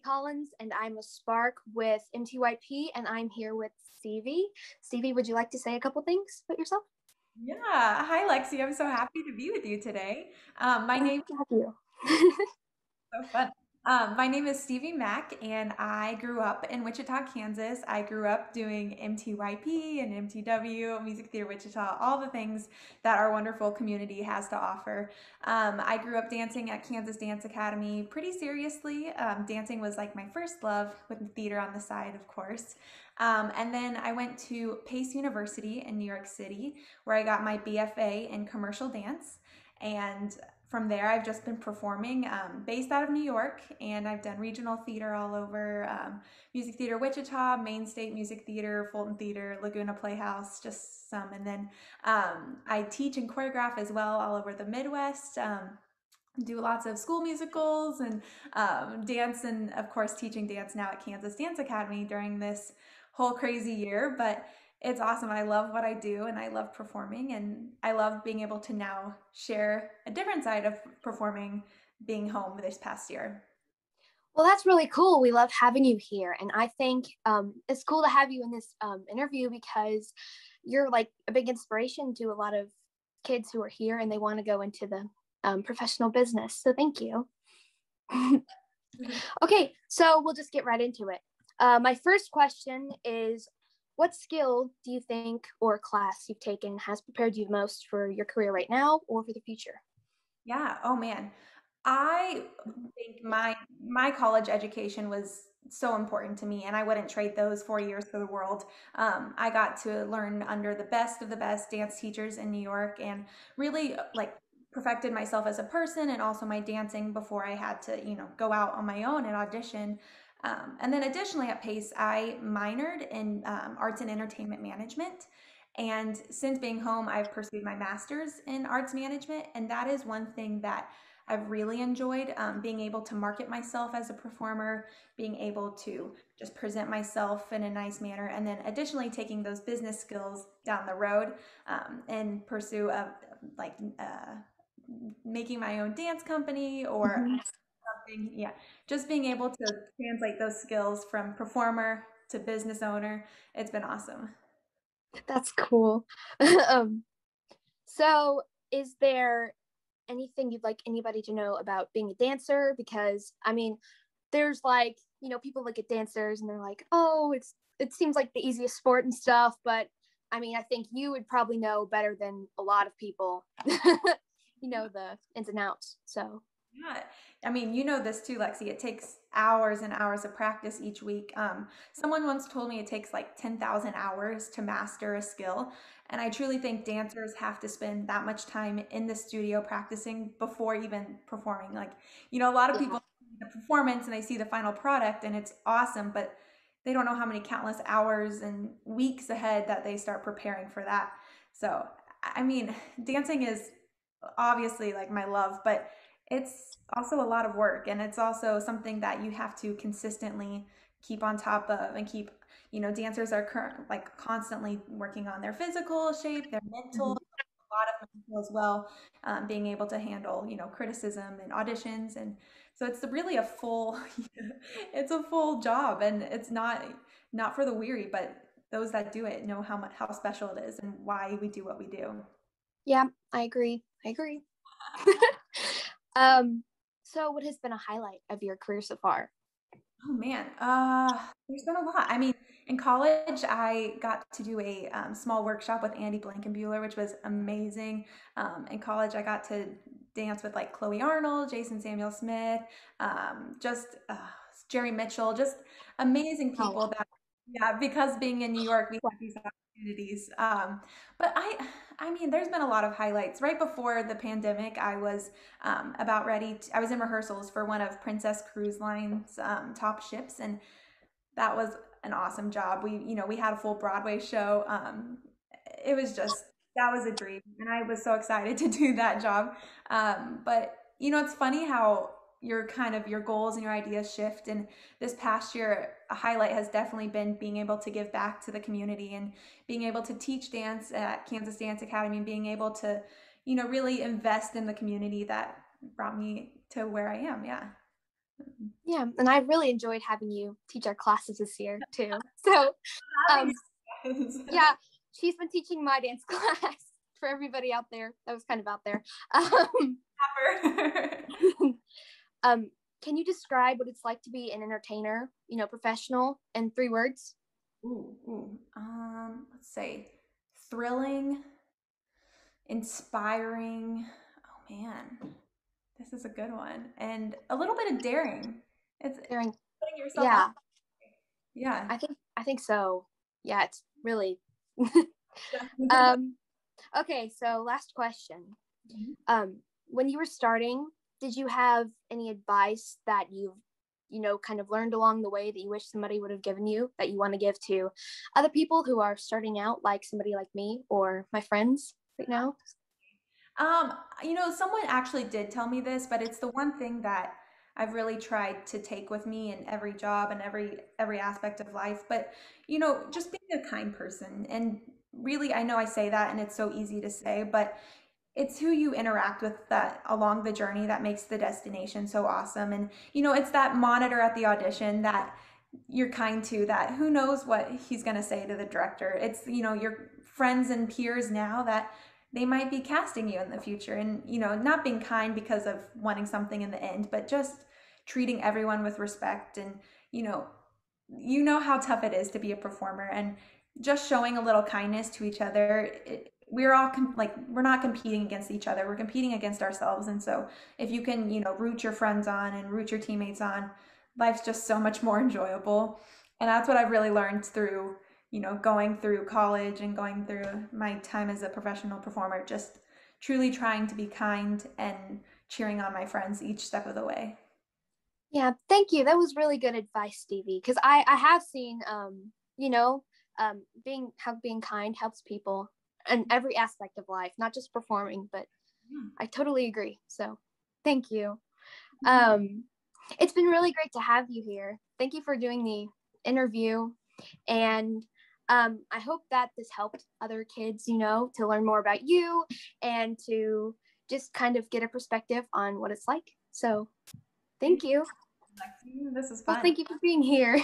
Collins, and I'm a Spark with MTYP, and I'm here with Stevie. Stevie, would you like to say a couple things about yourself? Yeah. Hi, Lexi. I'm so happy to be with you today. My I'm name glad you. so fun. My name is Stevie Mack, and I grew up in Wichita, Kansas. I grew up doing MTYP and MTW, Music Theater Wichita, all the things that our wonderful community has to offer. I grew up dancing at Kansas Dance Academy pretty seriously. Dancing was like my first love, with the theater on the side, of course. And then I went to Pace University in New York City, where I got my BFA in commercial dance. And from there, I've just been performing based out of New York, and I've done regional theater all over Music Theater Wichita, Maine State Music Theater, Fulton Theater, Laguna Playhouse, just some. And then I teach and choreograph as well all over the Midwest. Do lots of school musicals and dance, and of course teaching dance now at Kansas Dance Academy during this whole crazy year. But it's awesome. I love what I do, and I love performing, and I love being able to now share a different side of performing, being home this past year. Well, that's really cool. We love having you here, and I think it's cool to have you in this interview because you're like a big inspiration to a lot of kids who are here and they want to go into the professional business. So thank you. Okay, so we'll just get right into it. My first question is, what skill do you think or class you've taken has prepared you most for your career right now or for the future? Yeah. Oh man. I think my college education was so important to me, and I wouldn't trade those 4 years for the world. I got to learn under the best of the best dance teachers in New York, and really like perfected myself as a person and also my dancing before I had to, go out on my own and audition. And then additionally at Pace, I minored in arts and entertainment management. And since being home, I've pursued my master's in arts management. And that is one thing that I've really enjoyed, being able to market myself as a performer, being able to just present myself in a nice manner, and then additionally taking those business skills down the road in pursue of like making my own dance company or Mhm. something. Yeah, just being able to translate those skills from performer to business owner. It's been awesome. That's cool. um, so, is there anything you'd like anybody to know about being a dancer? Because I mean, there's like people look at dancers and they're like, oh, it seems like the easiest sport and stuff, but I mean, I think you would probably know better than a lot of people, the ins and outs. So Yeah, I mean, you know this too, Lexi. It takes hours and hours of practice each week. Someone once told me it takes like 10,000 hours to master a skill. And I truly think dancers have to spend that much time in the studio practicing before even performing. Like, a lot of yeah. people see the performance and they see the final product and it's awesome, but they don't know how many countless hours and weeks ahead that they start preparing for that. So, I mean, dancing is obviously like my love, but it's also a lot of work, and it's also something that you have to consistently keep on top of and keep, dancers are like constantly working on their physical shape, their mental, Mhm. a lot of mental as well, being able to handle, criticism and auditions. And so it's really a full it's a full job, and it's not for the weary, but those that do it know how special it is and why we do what we do. Yeah, I agree. um, so what has been a highlight of your career so far? Oh man, there's been a lot. I mean, in college, I got to do a small workshop with Andy Blankenbuehler, which was amazing. In college, I got to dance with like Chloe Arnold, Jason Samuel Smith, just Jerry Mitchell, just amazing Oh, people that, yeah, because being in New York, we wow. have these opportunities. But I mean, there's been a lot of highlights. Right before the pandemic, I was I was in rehearsals for one of Princess Cruise Line's top ships, and that was an awesome job. We had a full Broadway show. It was just, that was a dream, and I was so excited to do that job. But it's funny how your goals and your ideas shift. And this past year, a highlight has definitely been being able to give back to the community and being able to teach dance at Kansas Dance Academy and being able to, really invest in the community that brought me to where I am. Yeah. Yeah, and I really enjoyed having you teach our classes this year too. So, um, yeah, she's been teaching my dance class for everybody out there. That was kind of out there. Um, can you describe what it's like to be an entertainer, professional, in 3 words? Let's say thrilling, inspiring. Oh man, this is a good one. And a little bit of daring. It's During, putting yourself out. yeah, Yeah. I think so. Yeah, it's really. Yeah. um, okay, so last question. Um, when you were starting, did you have any advice that you've, kind of learned along the way that you wish somebody would have given you that you want to give to other people who are starting out, like somebody like me or my friends right now? Um, someone actually did tell me this, but it's the one thing that I've really tried to take with me in every job and every aspect of life. But, just being a kind person. And really, I know I say that and it's so easy to say, but it's who you interact with that along the journey that makes the destination so awesome. And, it's that monitor at the audition that you're kind to, that who knows what he's going to say to the director. It's, your friends and peers now that they might be casting you in the future, and, not being kind because of wanting something in the end, but just treating everyone with respect. And, you know, how tough it is to be a performer, and just showing a little kindness to each other. We're all we're not competing against each other, we're competing against ourselves. And so if you can, root your friends on and root your teammates on, life's just so much more enjoyable. And that's what I've really learned through, going through college and going through my time as a professional performer, just truly trying to be kind and cheering on my friends each step of the way. Yeah, thank you. That was really good advice, Stevie. Because I have seen, being kind helps people in every aspect of life, not just performing. But I totally agree. So, thank you. Um, it's been really great to have you here. Thank you for doing the interview, and I hope that this helped other kids, to learn more about you and to just kind of get a perspective on what it's like. So, thank you. This is Well, fun. thank you for being here.